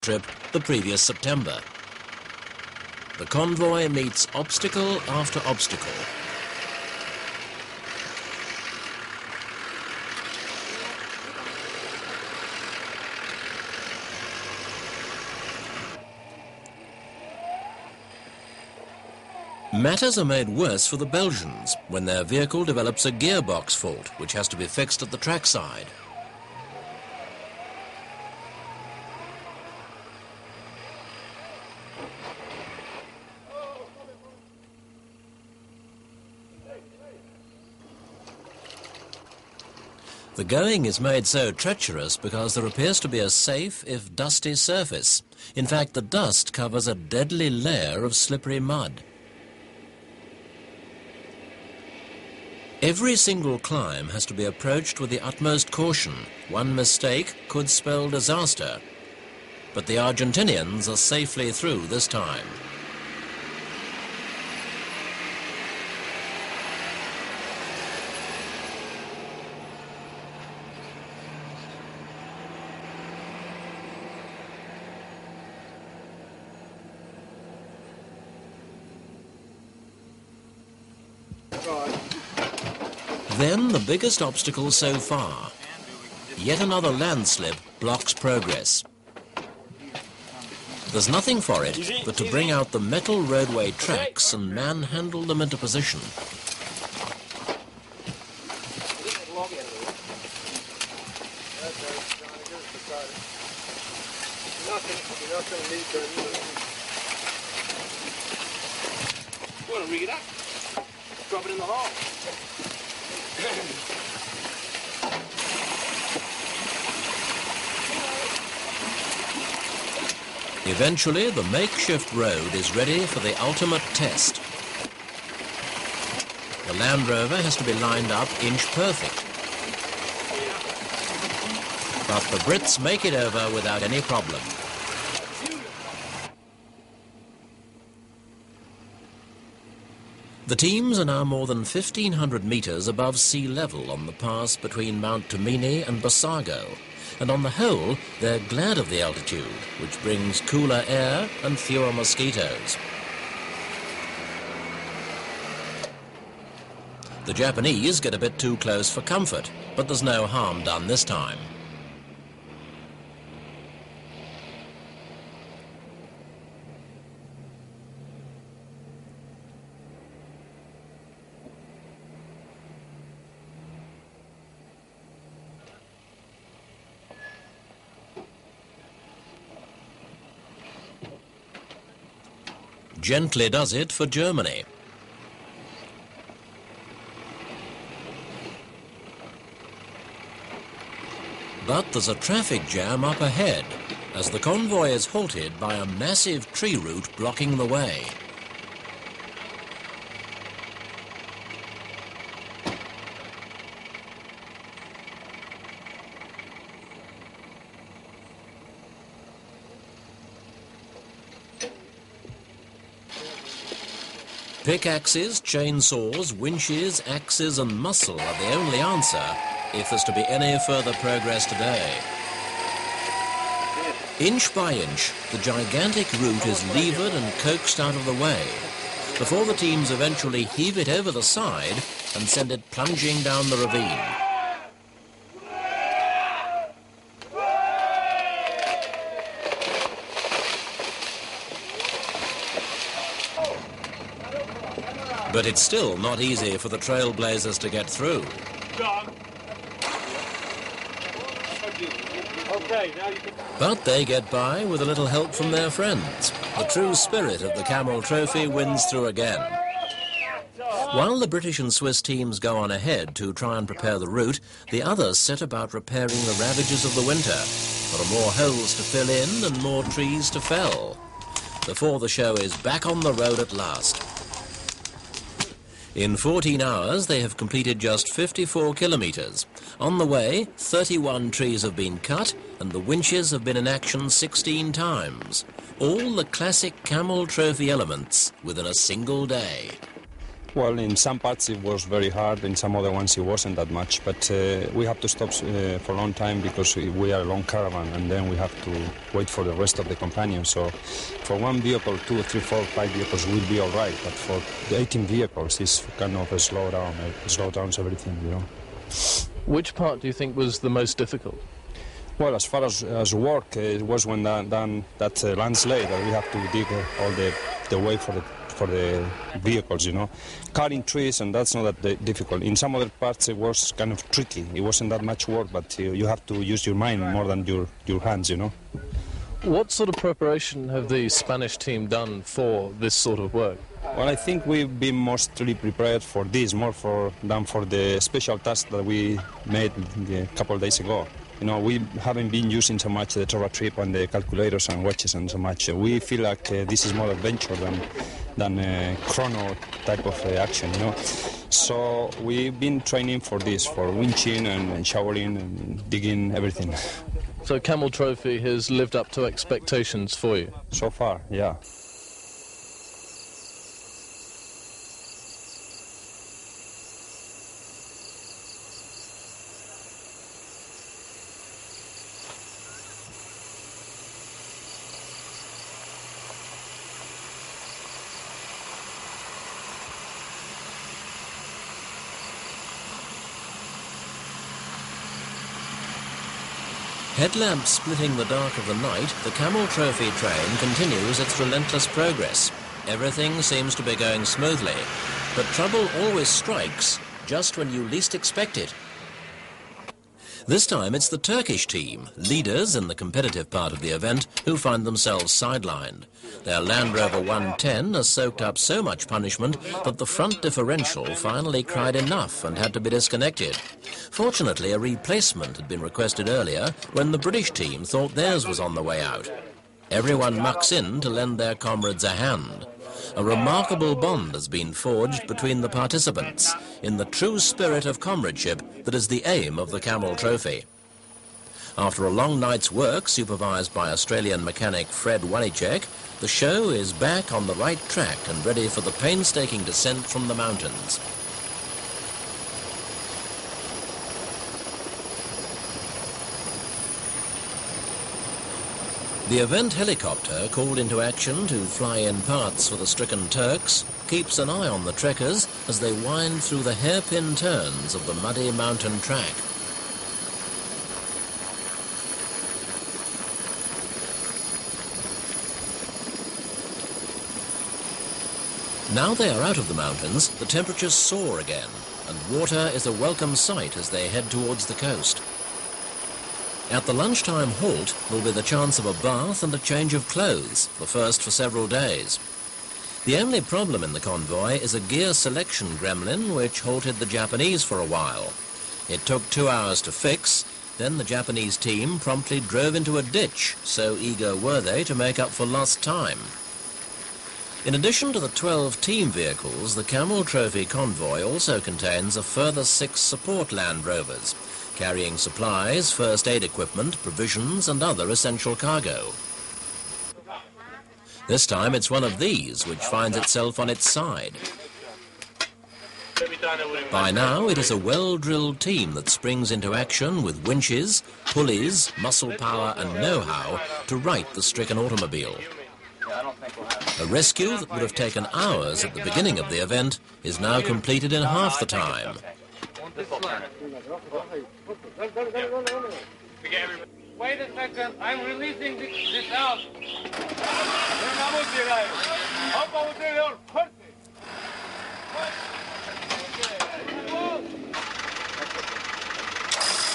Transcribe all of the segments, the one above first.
trip the previous September. The convoy meets obstacle after obstacle. Matters are made worse for the Belgians when their vehicle develops a gearbox fault, which has to be fixed at the trackside. The going is made so treacherous because there appears to be a safe, if dusty, surface. In fact, the dust covers a deadly layer of slippery mud. Every single climb has to be approached with the utmost caution. One mistake could spell disaster. But the Argentinians are safely through this time. Then the biggest obstacle so far. Yet another landslip blocks progress. There's nothing for it but to bring out the metal roadway tracks and manhandle them into position. Want to rig it up? Drop it in the hole. Eventually, the makeshift road is ready for the ultimate test. The Land Rover has to be lined up inch perfect. But the Brits make it over without any problem. The teams are now more than 1,500 metres above sea level on the pass between Mount Tomini and Basago, and on the whole, they're glad of the altitude, which brings cooler air and fewer mosquitoes. The Japanese get a bit too close for comfort, but there's no harm done this time. Gently does it for Germany. But there's a traffic jam up ahead, as the convoy is halted by a massive tree root blocking the way. Pickaxes, chainsaws, winches, axes and muscle are the only answer if there's to be any further progress today. Inch by inch, the gigantic root is levered and coaxed out of the way, before the teams eventually heave it over the side and send it plunging down the ravine. But it's still not easy for the trailblazers to get through. But they get by with a little help from their friends. The true spirit of the Camel Trophy wins through again. While the British and Swiss teams go on ahead to try and prepare the route, the others set about repairing the ravages of the winter. There are more holes to fill in and more trees to fell, before the show is back on the road at last. In 14 hours, they have completed just 54 kilometres. On the way, 31 trees have been cut and the winches have been in action 16 times. All the classic Camel Trophy elements within a single day. Well, in some parts it was very hard, in some other ones it wasn't that much, but we have to stop for a long time because we are a long caravan, and then we have to wait for the rest of the companions. So for one vehicle, 2, 3, 4, 5 vehicles will be all right, but for the 18 vehicles it's kind of a slow downs everything, you know. Which part do you think was the most difficult? Well, as far as work, it was when that landslide that we have to dig all the way for the vehicles, you know. Cutting trees, and that's not that difficult. In some other parts it was kind of tricky. It wasn't that much work, but you have to use your mind more than your hands, you know. What sort of preparation have the Spanish team done for this sort of work? Well, I think we've been mostly prepared for this, than for the special task that we made a couple of days ago. You know, we haven't been using so much the Torah trip and the calculators and watches and so much. We feel like this is more adventure than a chrono type of action, you know. So we've been training for this, for winching and showering and digging, everything. So Camel Trophy has lived up to expectations for you? So far, yeah. Headlamps splitting the dark of the night, the Camel Trophy train continues its relentless progress. Everything seems to be going smoothly, but trouble always strikes just when you least expect it. This time it's the Turkish team, leaders in the competitive part of the event, who find themselves sidelined. Their Land Rover 110 has soaked up so much punishment that the front differential finally cried enough and had to be disconnected. Fortunately, a replacement had been requested earlier when the British team thought theirs was on the way out. Everyone mucks in to lend their comrades a hand. A remarkable bond has been forged between the participants in the true spirit of comradeship that is the aim of the Camel Trophy. After a long night's work supervised by Australian mechanic Fred Wanicek, the show is back on the right track and ready for the painstaking descent from the mountains. The event helicopter, called into action to fly in parts for the stricken Turks, keeps an eye on the trekkers as they wind through the hairpin turns of the muddy mountain track. Now they are out of the mountains, the temperatures soar again, and water is a welcome sight as they head towards the coast. At the lunchtime halt, will be the chance of a bath and a change of clothes, the first for several days. The only problem in the convoy is a gear selection gremlin which halted the Japanese for a while. It took 2 hours to fix, then the Japanese team promptly drove into a ditch, so eager were they to make up for lost time. In addition to the 12 team vehicles, the Camel Trophy convoy also contains a further 6 support Land Rovers, carrying supplies, first aid equipment, provisions and other essential cargo. This time it's one of these which finds itself on its side. By now it is a well-drilled team that springs into action with winches, pulleys, muscle power and know-how to right the stricken automobile. A rescue that would have taken hours at the beginning of the event is now completed in half the time. Wait a second, I'm releasing this out.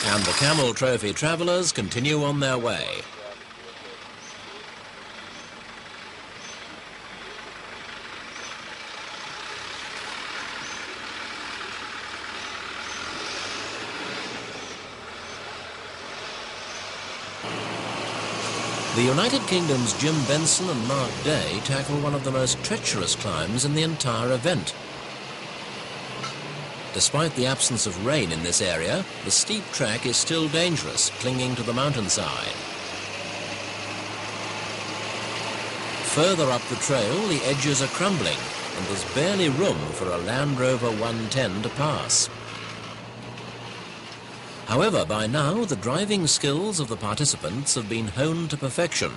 And the Camel Trophy travellers continue on their way. The United Kingdom's Jim Benson and Mark Day tackle one of the most treacherous climbs in the entire event. Despite the absence of rain in this area, the steep track is still dangerous, clinging to the mountainside. Further up the trail, the edges are crumbling, and there's barely room for a Land Rover 110 to pass. However, by now the driving skills of the participants have been honed to perfection,